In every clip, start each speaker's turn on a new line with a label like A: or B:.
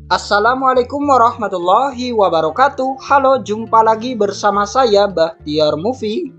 A: Assalamualaikum warahmatullahi wabarakatuh. Halo, jumpa lagi bersama saya Bahtiar Movie.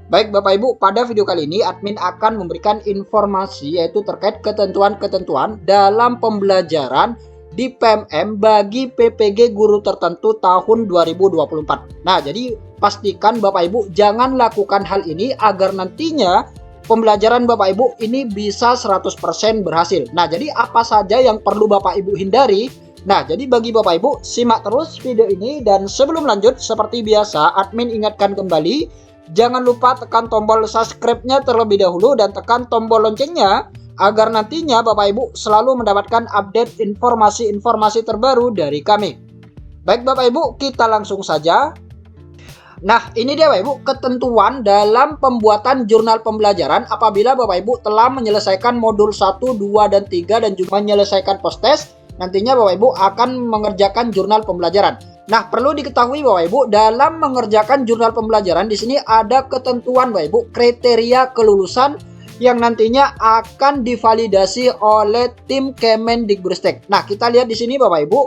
A: Baik Bapak Ibu, pada video kali ini admin akan memberikan informasi yaitu terkait ketentuan-ketentuan dalam pembelajaran di PMM bagi PPG guru tertentu tahun 2024. Nah, jadi pastikan Bapak Ibu jangan lakukan hal ini agar nantinya pembelajaran Bapak Ibu ini bisa 100% berhasil. Nah, jadi apa saja yang perlu Bapak Ibu hindari? Nah, jadi bagi Bapak Ibu, simak terus video ini, dan sebelum lanjut, seperti biasa, admin ingatkan kembali, jangan lupa tekan tombol subscribe-nya terlebih dahulu dan tekan tombol loncengnya, agar nantinya Bapak Ibu selalu mendapatkan update informasi-informasi terbaru dari kami. Baik Bapak Ibu, kita langsung saja. Nah, ini dia Bapak Ibu, ketentuan dalam pembuatan jurnal pembelajaran apabila Bapak Ibu telah menyelesaikan modul 1, 2, dan 3 dan juga menyelesaikan post-test. Nantinya Bapak Ibu akan mengerjakan jurnal pembelajaran. Nah, perlu diketahui Bapak Ibu, dalam mengerjakan jurnal pembelajaran di sini ada ketentuan Bapak Ibu, kriteria kelulusan yang nantinya akan divalidasi oleh tim Kemendikbudristek. Nah, kita lihat di sini Bapak Ibu,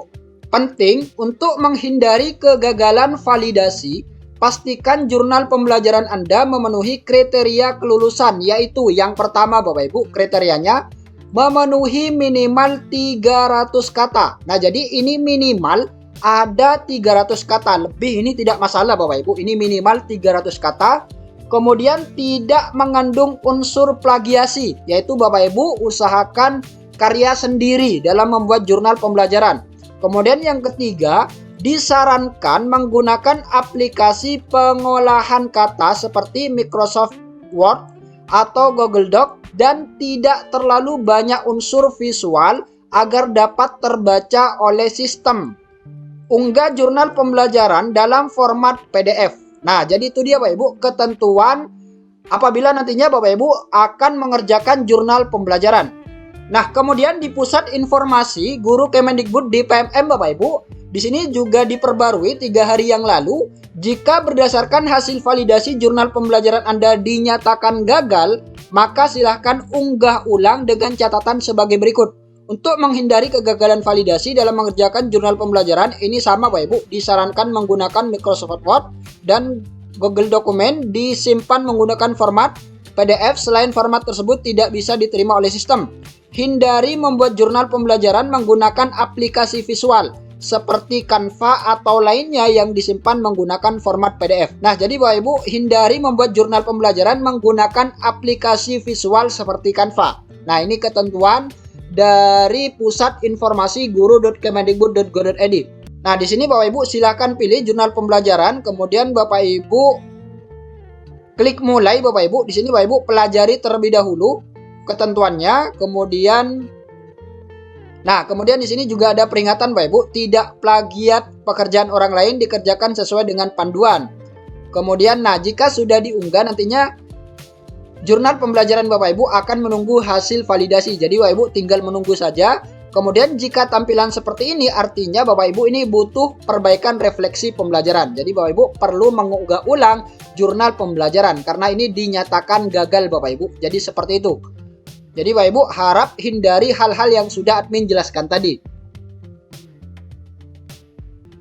A: penting untuk menghindari kegagalan validasi, pastikan jurnal pembelajaran Anda memenuhi kriteria kelulusan, yaitu yang pertama Bapak Ibu, kriterianya memenuhi minimal 300 kata. Nah, jadi ini minimal ada 300 kata. Lebih ini tidak masalah Bapak Ibu. Ini minimal 300 kata. Kemudian tidak mengandung unsur plagiasi, yaitu Bapak Ibu usahakan karya sendiri dalam membuat jurnal pembelajaran. Kemudian yang ketiga, disarankan menggunakan aplikasi pengolahan kata seperti Microsoft Word atau Google Doc, dan tidak terlalu banyak unsur visual agar dapat terbaca oleh sistem. Unggah jurnal pembelajaran dalam format PDF. Nah, jadi itu dia Bapak Ibu ketentuan apabila nantinya Bapak Ibu akan mengerjakan jurnal pembelajaran. Nah, kemudian di pusat informasi guru Kemendikbud di PMM Bapak Ibu, di sini juga diperbarui 3 hari yang lalu. Jika berdasarkan hasil validasi jurnal pembelajaran Anda dinyatakan gagal, maka silahkan unggah ulang dengan catatan sebagai berikut. Untuk menghindari kegagalan validasi dalam mengerjakan jurnal pembelajaran, ini sama Bapak Ibu, disarankan menggunakan Microsoft Word dan Google Dokumen, disimpan menggunakan format PDF. Selain format tersebut tidak bisa diterima oleh sistem. Hindari membuat jurnal pembelajaran menggunakan aplikasi visual seperti Canva atau lainnya yang disimpan menggunakan format PDF. Nah, jadi Bapak Ibu hindari membuat jurnal pembelajaran menggunakan aplikasi visual seperti Canva. Nah, ini ketentuan dari Pusat Informasi Guru.kemendikbud.go.id. Nah, di sini Bapak Ibu silakan pilih jurnal pembelajaran, kemudian Bapak Ibu klik mulai Bapak Ibu. Di sini Bapak Ibu pelajari terlebih dahulu ketentuannya, kemudian di sini juga ada peringatan Bapak Ibu, tidak plagiat pekerjaan orang lain, dikerjakan sesuai dengan panduan. Kemudian, jika sudah diunggah nantinya jurnal pembelajaran Bapak Ibu akan menunggu hasil validasi. Jadi Bapak Ibu tinggal menunggu saja. Kemudian jika tampilan seperti ini artinya Bapak Ibu ini butuh perbaikan refleksi pembelajaran. Jadi Bapak Ibu perlu mengunggah ulang jurnal pembelajaran karena ini dinyatakan gagal Bapak Ibu. Jadi seperti itu. Jadi Bapak Ibu harap hindari hal-hal yang sudah admin jelaskan tadi.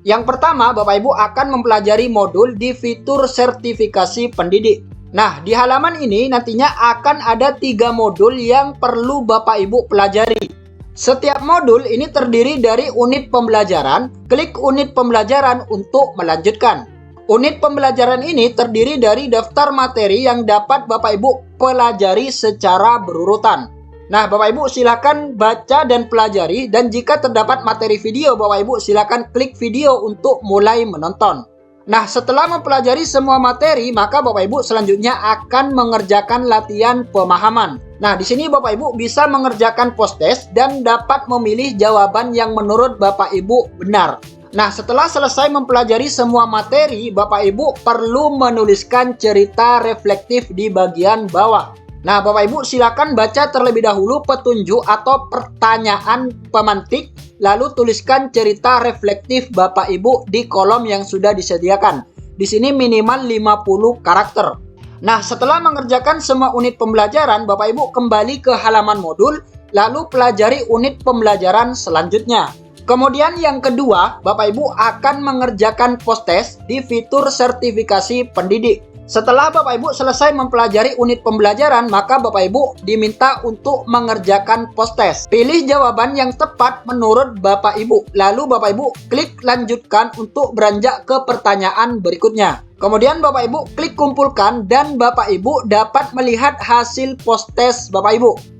A: Yang pertama, Bapak Ibu akan mempelajari modul di fitur sertifikasi pendidik. Nah, di halaman ini nantinya akan ada 3 modul yang perlu Bapak Ibu pelajari. Setiap modul ini terdiri dari unit pembelajaran. Klik unit pembelajaran untuk melanjutkan. Unit pembelajaran ini terdiri dari daftar materi yang dapat Bapak Ibu pelajari secara berurutan. Nah, Bapak Ibu silakan baca dan pelajari, dan jika terdapat materi video, Bapak Ibu silakan klik video untuk mulai menonton. Nah, setelah mempelajari semua materi, maka Bapak Ibu selanjutnya akan mengerjakan latihan pemahaman. Nah, di sini Bapak Ibu bisa mengerjakan post-test dan dapat memilih jawaban yang menurut Bapak Ibu benar. Nah, setelah selesai mempelajari semua materi, Bapak Ibu perlu menuliskan cerita reflektif di bagian bawah. Nah, Bapak Ibu silakan baca terlebih dahulu petunjuk atau pertanyaan pemantik, lalu tuliskan cerita reflektif Bapak Ibu di kolom yang sudah disediakan. Di sini minimal 50 karakter. Nah, setelah mengerjakan semua unit pembelajaran, Bapak Ibu kembali ke halaman modul, lalu pelajari unit pembelajaran selanjutnya. Kemudian yang kedua, Bapak Ibu akan mengerjakan post-test di fitur sertifikasi pendidik. Setelah Bapak Ibu selesai mempelajari unit pembelajaran, maka Bapak Ibu diminta untuk mengerjakan post-test. Pilih jawaban yang tepat menurut Bapak Ibu. Lalu Bapak Ibu klik lanjutkan untuk beranjak ke pertanyaan berikutnya. Kemudian Bapak Ibu klik kumpulkan dan Bapak Ibu dapat melihat hasil post-test Bapak Ibu.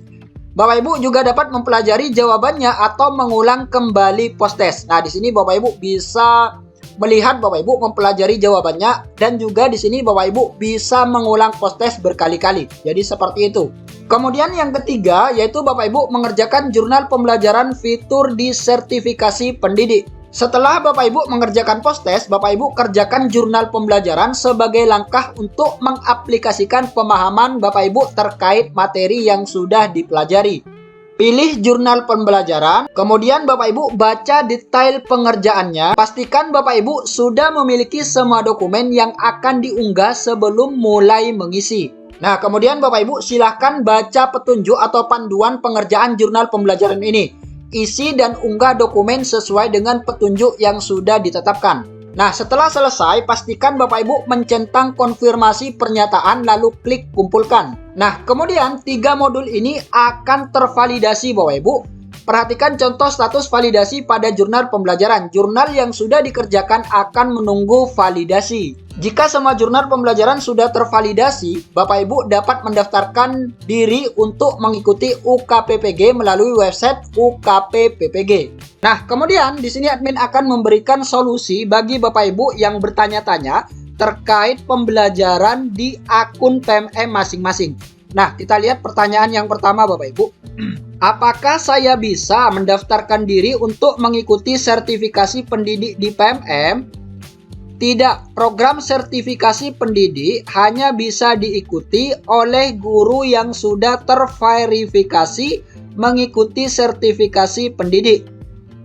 A: Bapak Ibu juga dapat mempelajari jawabannya atau mengulang kembali post-test. Nah, di sini Bapak Ibu bisa melihat Bapak Ibu mempelajari jawabannya dan juga di sini Bapak Ibu bisa mengulang post-test berkali-kali. Jadi seperti itu. Kemudian yang ketiga yaitu Bapak Ibu mengerjakan jurnal pembelajaran fitur di sertifikasi pendidik. Setelah Bapak Ibu mengerjakan post-test, Bapak Ibu kerjakan jurnal pembelajaran sebagai langkah untuk mengaplikasikan pemahaman Bapak Ibu terkait materi yang sudah dipelajari. Pilih jurnal pembelajaran, kemudian Bapak Ibu baca detail pengerjaannya. Pastikan Bapak Ibu sudah memiliki semua dokumen yang akan diunggah sebelum mulai mengisi. Nah, kemudian Bapak Ibu silahkan baca petunjuk atau panduan pengerjaan jurnal pembelajaran ini. Isi dan unggah dokumen sesuai dengan petunjuk yang sudah ditetapkan. Nah, setelah selesai, pastikan Bapak Ibu mencentang konfirmasi pernyataan lalu klik kumpulkan. Nah, kemudian 3 modul ini akan tervalidasi Bapak Ibu. Perhatikan contoh status validasi pada jurnal pembelajaran. Jurnal yang sudah dikerjakan akan menunggu validasi. Jika semua jurnal pembelajaran sudah tervalidasi, Bapak Ibu dapat mendaftarkan diri untuk mengikuti UKPPG melalui website UKPPG. Nah, kemudian di sini admin akan memberikan solusi bagi Bapak Ibu yang bertanya-tanya terkait pembelajaran di akun PMM masing-masing. Nah, kita lihat pertanyaan yang pertama Bapak Ibu. Apakah saya bisa mendaftarkan diri untuk mengikuti sertifikasi pendidik di PMM? Tidak, program sertifikasi pendidik hanya bisa diikuti oleh guru yang sudah terverifikasi mengikuti sertifikasi pendidik.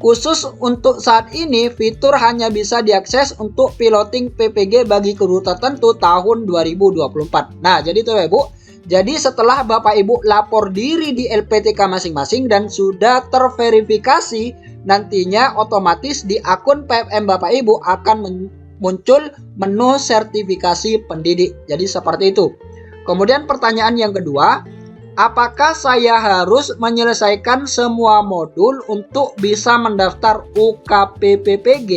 A: Khusus untuk saat ini, fitur hanya bisa diakses untuk piloting PPG bagi guru tertentu tahun 2024. Nah, jadi itu Bapak Ibu. Jadi setelah Bapak Ibu lapor diri di LPTK masing-masing dan sudah terverifikasi, nantinya otomatis di akun PMM Bapak Ibu akan muncul menu sertifikasi pendidik. Jadi seperti itu. Kemudian pertanyaan yang kedua, apakah saya harus menyelesaikan semua modul untuk bisa mendaftar UKPPG?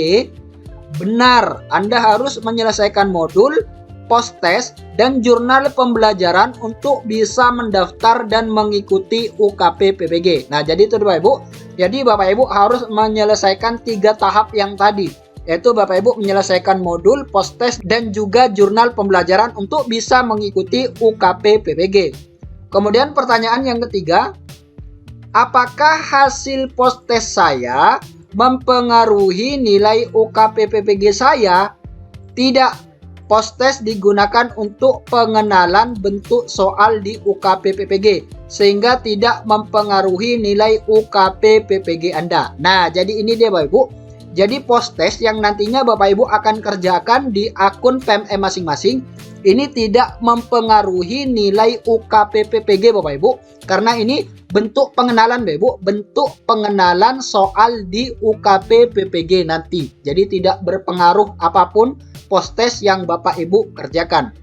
A: Benar, Anda harus menyelesaikan modul, post-test, dan jurnal pembelajaran untuk bisa mendaftar dan mengikuti UKPPG. Nah, jadi itu Bapak Ibu. Jadi Bapak Ibu harus menyelesaikan 3 tahap yang tadi. Yaitu Bapak Ibu menyelesaikan modul, post-test, dan juga jurnal pembelajaran untuk bisa mengikuti UKPPG. Kemudian pertanyaan yang ketiga, apakah hasil post-test saya mempengaruhi nilai UKPPG saya? Tidak. Post-test digunakan untuk pengenalan bentuk soal di UKPPG sehingga tidak mempengaruhi nilai UKPPG Anda. Nah, jadi ini dia Bapak Ibu. Jadi post-test yang nantinya Bapak Ibu akan kerjakan di akun PMM masing-masing ini tidak mempengaruhi nilai UKPPG Bapak Ibu, karena ini bentuk pengenalan Bapak Ibu, bentuk pengenalan soal di UKPPG nanti. Jadi tidak berpengaruh apapun post-test yang Bapak Ibu kerjakan.